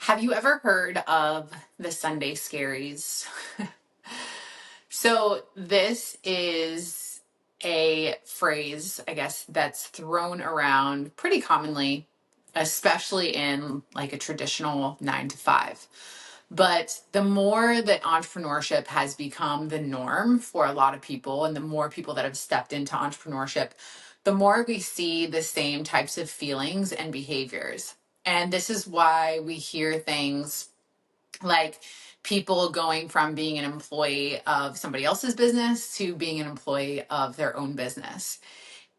Have you ever heard of the Sunday Scaries? So this is a phrase, I guess, that's thrown around pretty commonly, especially in like a traditional 9 to 5. But the more that entrepreneurship has become the norm for a lot of people, and the more people that have stepped into entrepreneurship, the more we see the same types of feelings and behaviors. And this is why we hear things like people going from being an employee of somebody else's business to being an employee of their own business.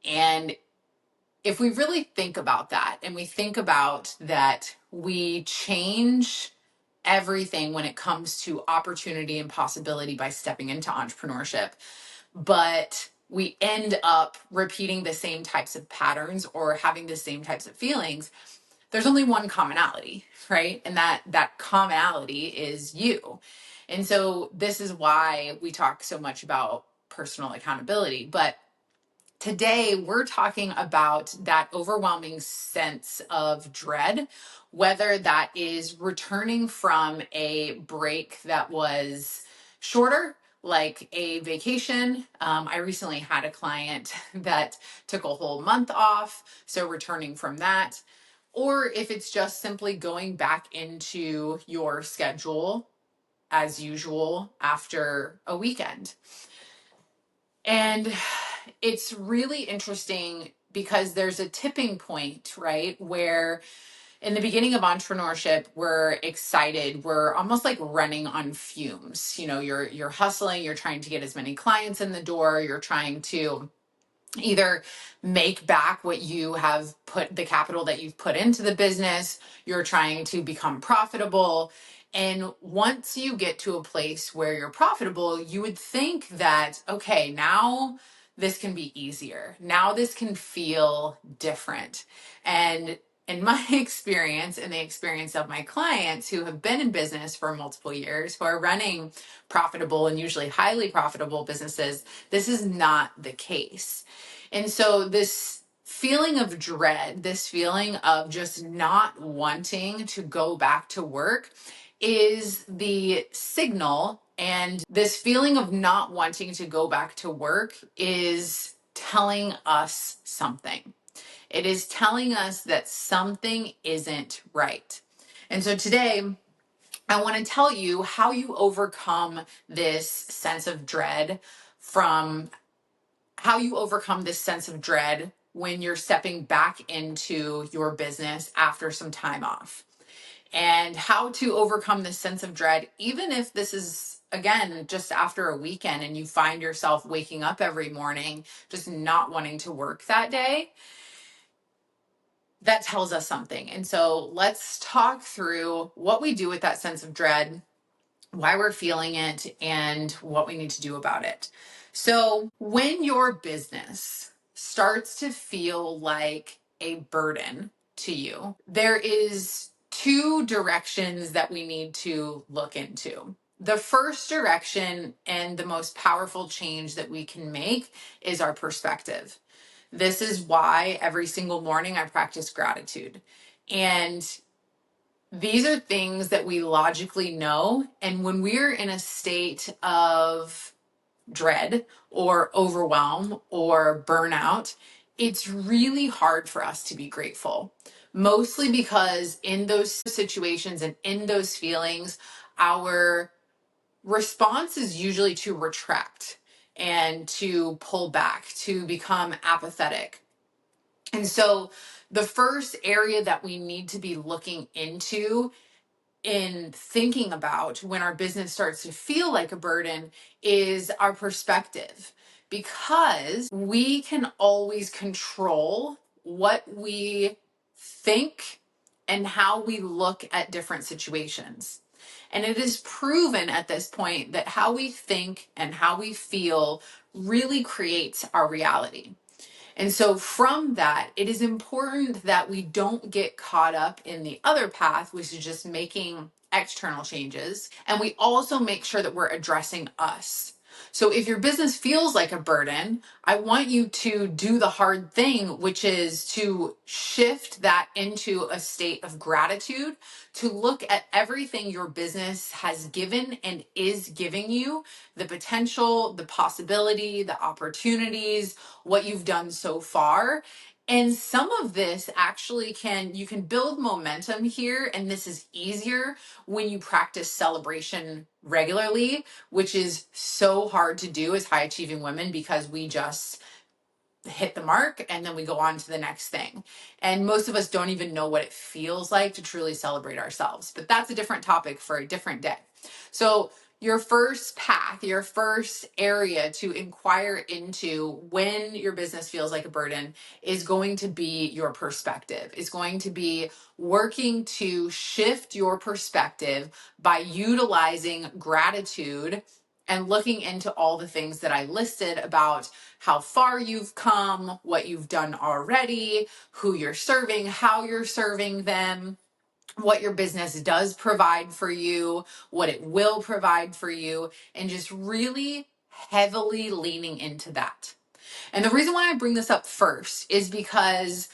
And if we really think about that, and we think about that we change everything when it comes to opportunity and possibility by stepping into entrepreneurship, but we end up repeating the same types of patterns or having the same types of feelings, there's only one commonality, right? And that commonality is you. And so this is why we talk so much about personal accountability. But today we're talking about that overwhelming sense of dread, whether that is returning from a break that was shorter, like a vacation. I recently had a client that took a whole month off, so returning from that, or if it's just simply going back into your schedule as usual after a weekend. And it's really interesting because there's a tipping point, right? Where in the beginning of entrepreneurship, we're excited. We're almost like running on fumes. You know, you're hustling, you're trying to get as many clients in the door, you're trying to either make back what you have put, the capital that you've put into the business, you're trying to become profitable. And once you get to a place where you're profitable, you would think that, okay, now this can be easier. Now this can feel different. And in my experience and the experience of my clients who have been in business for multiple years, who are running profitable and usually highly profitable businesses, this is not the case. And so this feeling of dread, this feeling of just not wanting to go back to work is the signal. And this feeling of not wanting to go back to work is telling us something. It is telling us that something isn't right. And so today, I want to tell you how you overcome this sense of dread when you're stepping back into your business after some time off, and how to overcome this sense of dread, even if this is, again, just after a weekend and you find yourself waking up every morning just not wanting to work that day. That tells us something. And so let's talk through what we do with that sense of dread, why we're feeling it, and what we need to do about it. So when your business starts to feel like a burden to you, there is two directions that we need to look into. The first direction and the most powerful change that we can make is our perspective. This is why every single morning I practice gratitude. And these are things that we logically know. And when we're in a state of dread or overwhelm or burnout, it's really hard for us to be grateful. Mostly because in those situations and in those feelings, our response is usually to retract and to pull back, to become apathetic. And so the first area that we need to be looking into in thinking about when our business starts to feel like a burden is our perspective, because we can always control what we think and how we look at different situations. And it is proven at this point that how we think and how we feel really creates our reality. And so from that, it is important that we don't get caught up in the other path, which is just making external changes. And we also make sure that we're addressing us. So if your business feels like a burden, I want you to do the hard thing, which is to shift that into a state of gratitude, to look at everything your business has given and is giving you, the potential, the possibility, the opportunities, what you've done so far. And some of this actually you can build momentum here, and this is easier when you practice celebration regularly, which is so hard to do as high achieving women because we just hit the mark and then we go on to the next thing. And most of us don't even know what it feels like to truly celebrate ourselves. But that's a different topic for a different day. So your first path, your first area to inquire into when your business feels like a burden is going to be your perspective. Is going to be working to shift your perspective by utilizing gratitude and looking into all the things that I listed about how far you've come, what you've done already, who you're serving, how you're serving them, what your business does provide for you, what it will provide for you, and just really heavily leaning into that. And the reason why I bring this up first is because,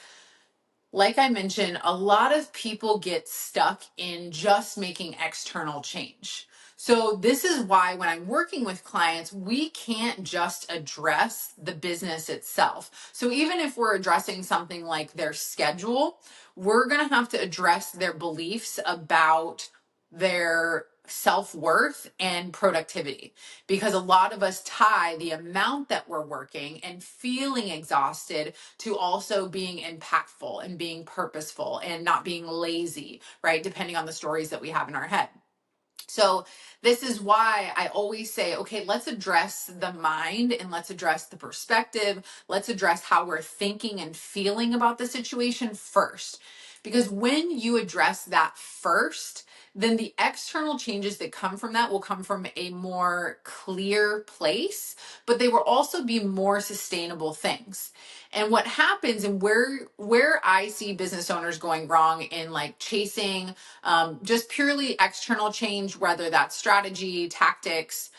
like I mentioned, a lot of people get stuck in just making external change. So this is why when I'm working with clients, we can't just address the business itself. So even if we're addressing something like their schedule, we're going to have to address their beliefs about their self-worth and productivity, because a lot of us tie the amount that we're working and feeling exhausted to also being impactful and being purposeful and not being lazy, right? Depending on the stories that we have in our head. So this is why I always say, okay, let's address the mind and let's address the perspective. Let's address how we're thinking and feeling about the situation first. Because when you address that first, then the external changes that come from that will come from a more clear place, but they will also be more sustainable things. And what happens, and where I see business owners going wrong in like chasing just purely external change, whether that's strategy, tactics,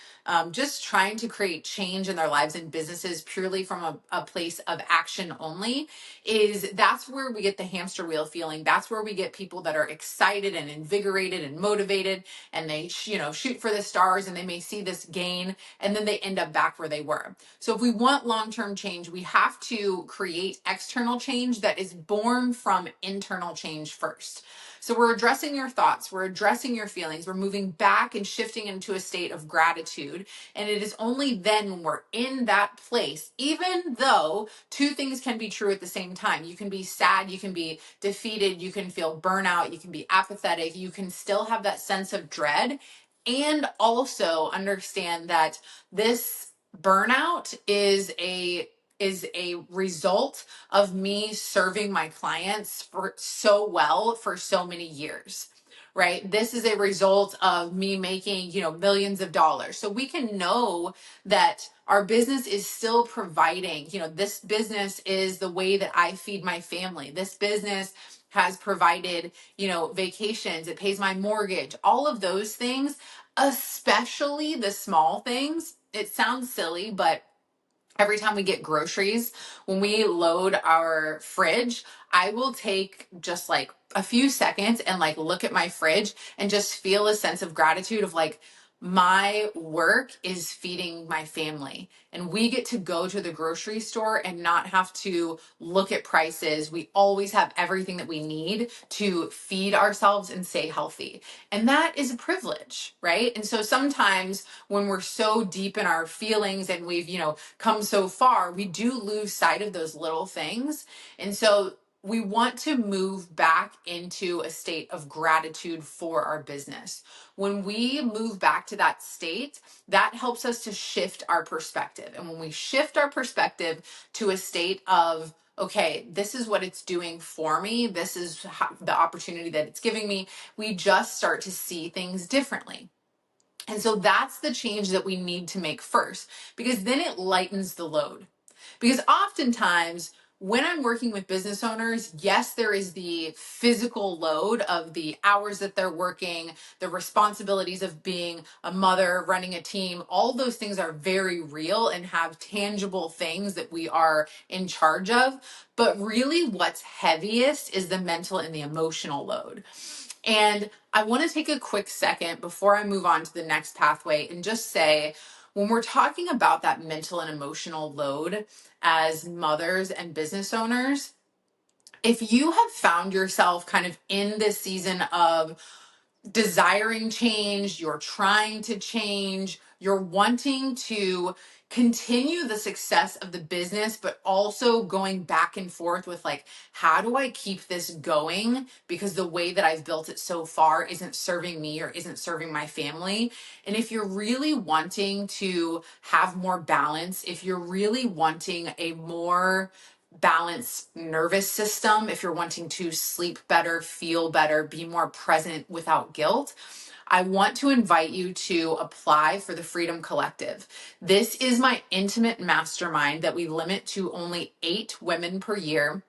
just trying to create change in their lives and businesses purely from a place of action only, is that's where we get the hamster wheel feeling. That's where we get people that are excited and invigorated and motivated, and they shoot for the stars, and they may see this gain, and then they end up back where they were. So if we want long-term change, we have to create external change that is born from internal change first. So we're addressing your thoughts, we're addressing your feelings, we're moving back and shifting into a state of gratitude. And it is only then when we're in that place, even though two things can be true at the same time. You can be sad, you can be defeated, you can feel burnout, you can be apathetic, you can still have that sense of dread, and also understand that this burnout is a result of me serving my clients for so well for so many years, right? This is a result of me making, millions of dollars. So we can know that our business is still providing, this business is the way that I feed my family. This business has provided, vacations, it pays my mortgage, all of those things, especially the small things. It sounds silly, but every time we get groceries, when we load our fridge, I will take just like a few seconds and like look at my fridge and just feel a sense of gratitude of like, my work is feeding my family, and we get to go to the grocery store and not have to look at prices. We always have everything that we need to feed ourselves and stay healthy. And that is a privilege, right? And so sometimes when we're so deep in our feelings and we've, come so far, we do lose sight of those little things. And so we want to move back into a state of gratitude for our business. When we move back to that state, that helps us to shift our perspective. And when we shift our perspective to a state of, okay, this is what it's doing for me, this is the opportunity that it's giving me, we just start to see things differently. And so that's the change that we need to make first, because then it lightens the load. Because oftentimes when I'm working with business owners, yes, there is the physical load of the hours that they're working, the responsibilities of being a mother, running a team. All those things are very real and have tangible things that we are in charge of. But really, what's heaviest is the mental and the emotional load. And I want to take a quick second before I move on to the next pathway and just say, when we're talking about that mental and emotional load as mothers and business owners, if you have found yourself kind of in this season of desiring change, you're trying to change, you're wanting to continue the success of the business, but also going back and forth with like, how do I keep this going? Because the way that I've built it so far isn't serving me or isn't serving my family. And if you're really wanting to have more balance, if you're really wanting a more balanced nervous system, if you're wanting to sleep better, feel better, be more present without guilt, I want to invite you to apply for the Freedom Collective. This is my intimate mastermind that we limit to only 8 women per year.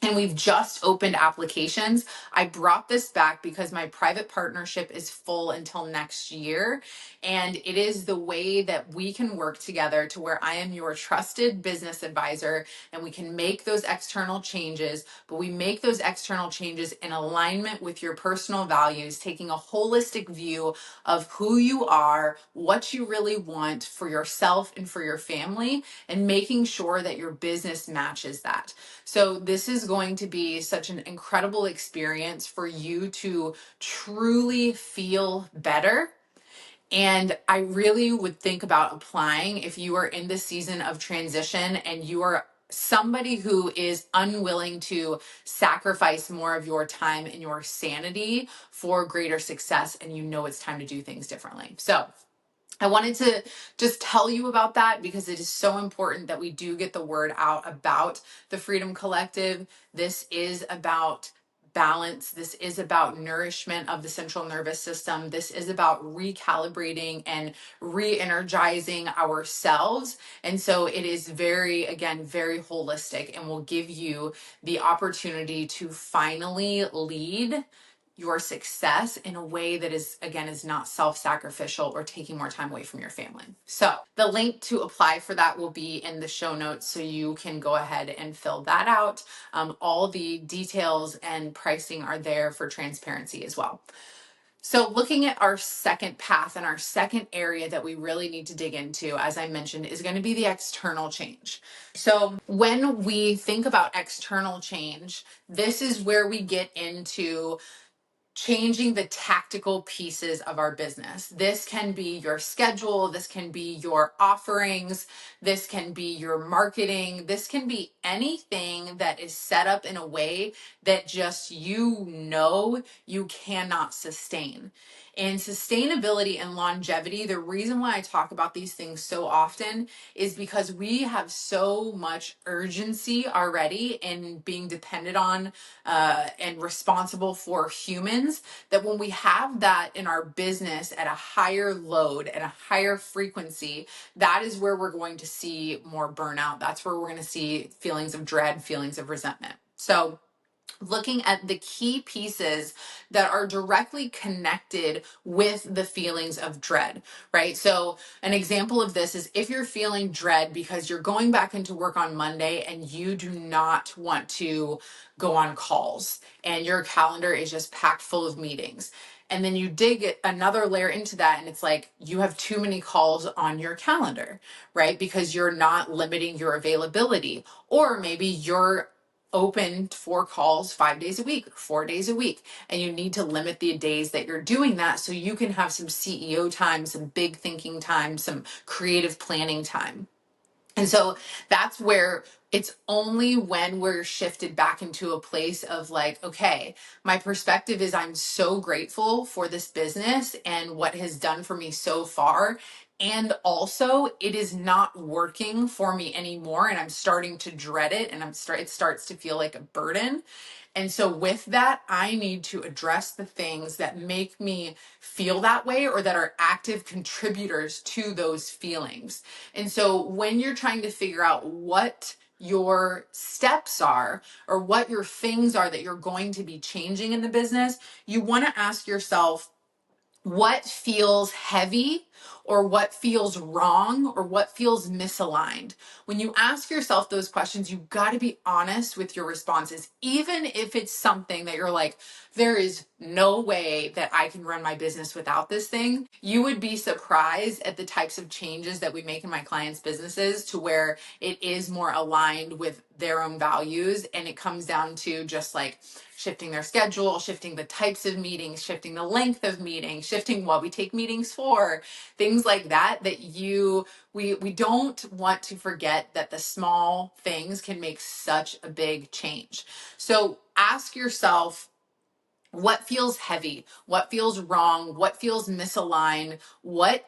And we've just opened applications. I brought this back because my private partnership is full until next year. And it is the way that we can work together to where I am your trusted business advisor and we can make those external changes, but we make those external changes in alignment with your personal values, taking a holistic view of who you are, what you really want for yourself and for your family, and making sure that your business matches that. So this is going to be such an incredible experience for you to truly feel better. And I really would think about applying if you are in this season of transition and you are somebody who is unwilling to sacrifice more of your time and your sanity for greater success, and you know it's time to do things differently. So I wanted to just tell you about that because it is so important that we do get the word out about the Freedom Collective. This is about balance. This is about nourishment of the central nervous system. This is about recalibrating and re-energizing ourselves. And so it is very, again, very holistic and will give you the opportunity to finally lead your success in a way that is, again, is not self-sacrificial or taking more time away from your family. So the link to apply for that will be in the show notes, so you can go ahead and fill that out. All the details and pricing are there for transparency as well. So looking at our second path and our second area that we really need to dig into, as I mentioned, is going to be the external change. So when we think about external change, this is where we get into changing the tactical pieces of our business. This can be your schedule, this can be your offerings, this can be your marketing, this can be anything that is set up in a way that just you cannot sustain. In sustainability and longevity, the reason why I talk about these things so often is because we have so much urgency already in being dependent on and responsible for humans, that when we have that in our business at a higher load and a higher frequency, that is where we're going to see more burnout. That's where we're going to see feelings of dread, feelings of resentment. So looking at the key pieces that are directly connected with the feelings of dread, right? So an example of this is if you're feeling dread because you're going back into work on Monday and you do not want to go on calls and your calendar is just packed full of meetings. And then you dig another layer into that and it's like you have too many calls on your calendar, right? Because you're not limiting your availability, or maybe you're open for calls 5 days a week, 4 days a week, and you need to limit the days that you're doing that so you can have some CEO time, some big thinking time, some creative planning time. And so that's where it's only when we're shifted back into a place of like, okay, my perspective is I'm so grateful for this business and what has done for me so far. And also it is not working for me anymore. And I'm starting to dread it and it starts to feel like a burden. And so with that, I need to address the things that make me feel that way or that are active contributors to those feelings. And so when you're trying to figure out what your steps are, or what your things are that you're going to be changing in the business, you want to ask yourself, what feels heavy, or what feels wrong, or what feels misaligned? When you ask yourself those questions, you've got to be honest with your responses. Even if it's something that you're like, there is no way that I can run my business without this thing, you would be surprised at the types of changes that we make in my clients' businesses to where it is more aligned with their own values. And it comes down to just like shifting their schedule, shifting the types of meetings, shifting the length of meetings, shifting what we take meetings for, things like that, we don't want to forget that the small things can make such a big change. So ask yourself, what feels heavy? What feels wrong? What feels misaligned? What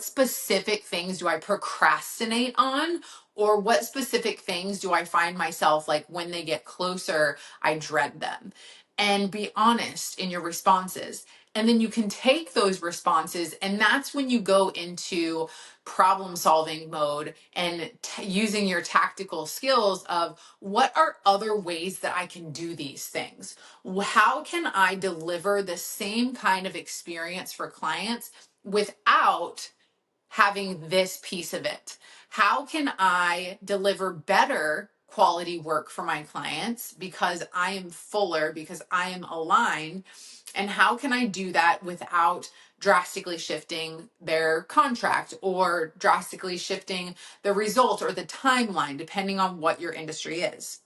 specific things do I procrastinate on? Or what specific things do I find myself like when they get closer, I dread them? And be honest in your responses. And then you can take those responses, and that's when you go into problem solving mode and using your tactical skills of what are other ways that I can do these things? How can I deliver the same kind of experience for clients without having this piece of it? How can I deliver better quality work for my clients because I am fuller, because I am aligned? And how can I do that without drastically shifting their contract or drastically shifting the result or the timeline, depending on what your industry is?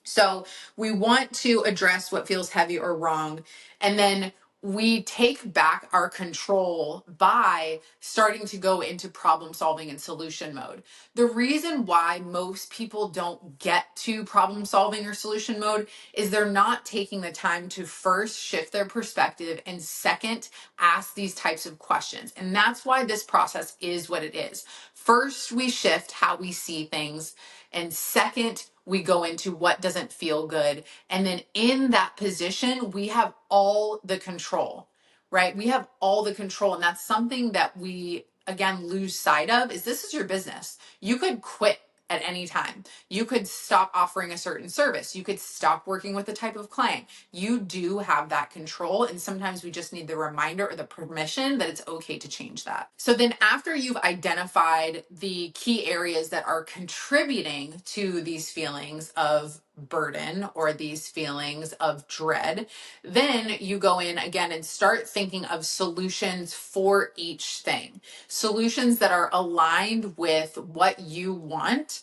So we want to address what feels heavy or wrong. And then we take back our control by starting to go into problem solving and solution mode. The reason why most people don't get to problem solving or solution mode is they're not taking the time to first shift their perspective and second, ask these types of questions. And that's why this process is what it is. First, we shift how we see things. And second, we go into what doesn't feel good. And then in that position, we have all the control, right? We have all the control. And that's something that we, again, lose sight of is this is your business. You could quit at any time. You could stop offering a certain service. You could stop working with a type of client. You do have that control. And sometimes we just need the reminder or the permission that it's okay to change that. So then after you've identified the key areas that are contributing to these feelings of burden or these feelings of dread, then you go in again and start thinking of solutions for each thing. Solutions that are aligned with what you want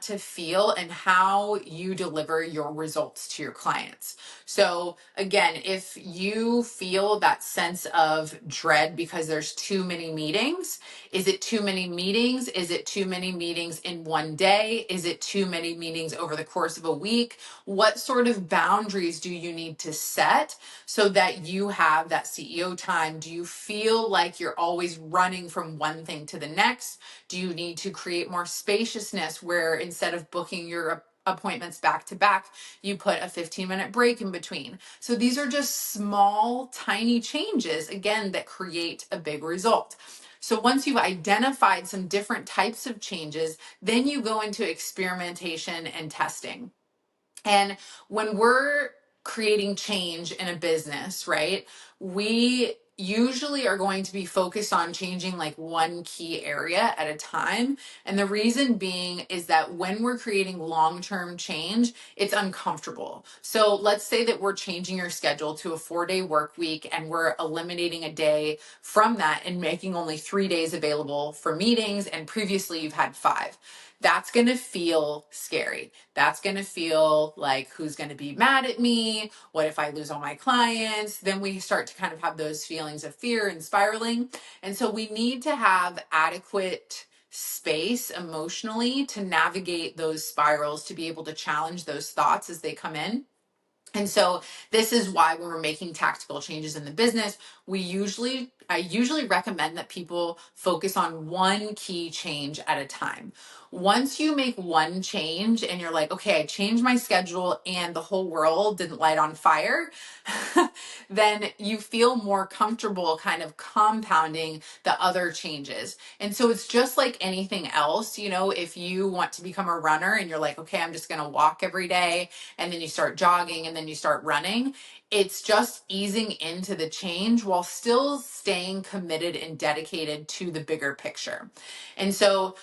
to feel, and how you deliver your results to your clients. So again, if you feel that sense of dread because there's too many meetings, is it too many meetings? Is it too many meetings in one day? Is it too many meetings over the course of a week? What sort of boundaries do you need to set so that you have that CEO time? Do you feel like you're always running from one thing to the next? Do you need to create more spaciousness where instead of booking your appointments back to back, you put a 15-minute break in between? So these are just small, tiny changes, again, that create a big result. So once you've identified some different types of changes, then you go into experimentation and testing. And when we're creating change in a business, right, we usually are going to be focused on changing like one key area at a time. And the reason being is that when we're creating long-term change, it's uncomfortable. So let's say that we're changing your schedule to a 4-day work week and we're eliminating a day from that and making only 3 days available for meetings, and previously you've had 5. That's going to feel scary. That's going to feel like, who's going to be mad at me? What if I lose all my clients? Then we start to kind of have those feelings of fear and spiraling. And so we need to have adequate space emotionally to navigate those spirals, to be able to challenge those thoughts as they come in. And so this is why when we're making tactical changes in the business, I usually recommend that people focus on one key change at a time. Once you make one change and you're like, okay, I changed my schedule and the whole world didn't light on fire, then you feel more comfortable kind of compounding the other changes. And so it's just like anything else, you know, if you want to become a runner and you're like, okay, I'm just going to walk every day, and then you start jogging and then you start running, it's just easing into the change while still staying committed and dedicated to the bigger picture. And so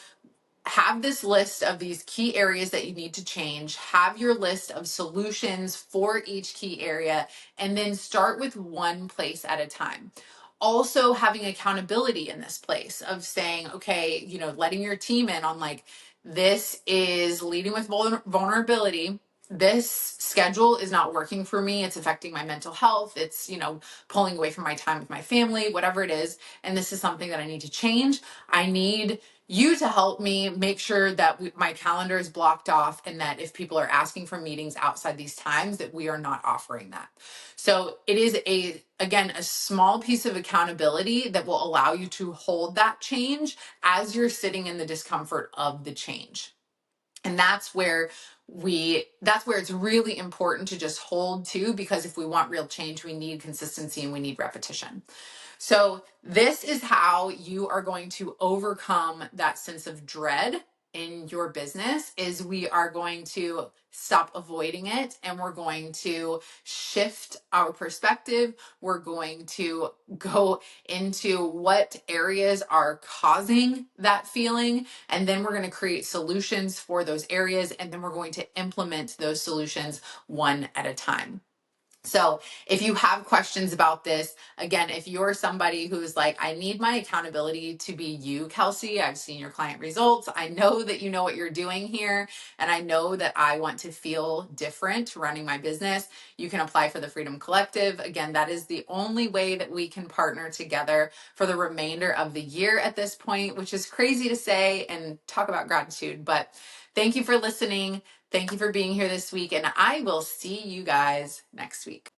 have this list of these key areas that you need to change, have your list of solutions for each key area, and then start with one place at a time. Also having accountability in this place of saying, okay, you know, letting your team in on like, this is leading with vulnerability. This schedule is not working for me. It's affecting my mental health. It's, you know, pulling away from my time with my family, whatever it is. And this is something that I need to change. I need you to help me make sure that my calendar is blocked off, and that if people are asking for meetings outside these times, that we are not offering that. So it is again, a small piece of accountability that will allow you to hold that change as you're sitting in the discomfort of the change. And that's where it's really important to just hold to, because if we want real change, we need consistency and we need repetition. So this is how you are going to overcome that sense of dread in your business. Is we are going to stop avoiding it, and we're going to shift our perspective. We're going to go into what areas are causing that feeling, and then we're going to create solutions for those areas, and then we're going to implement those solutions one at a time. So if you have questions about this, again, if you're somebody who's like, I need my accountability to be you, Kelsey, I've seen your client results, I know that you know what you're doing here, and I know that I want to feel different running my business, you can apply for the Freedom Collective. Again, that is the only way that we can partner together for the remainder of the year at this point, which is crazy to say and talk about gratitude. But thank you for listening. Thank you for being here this week, and I will see you guys next week.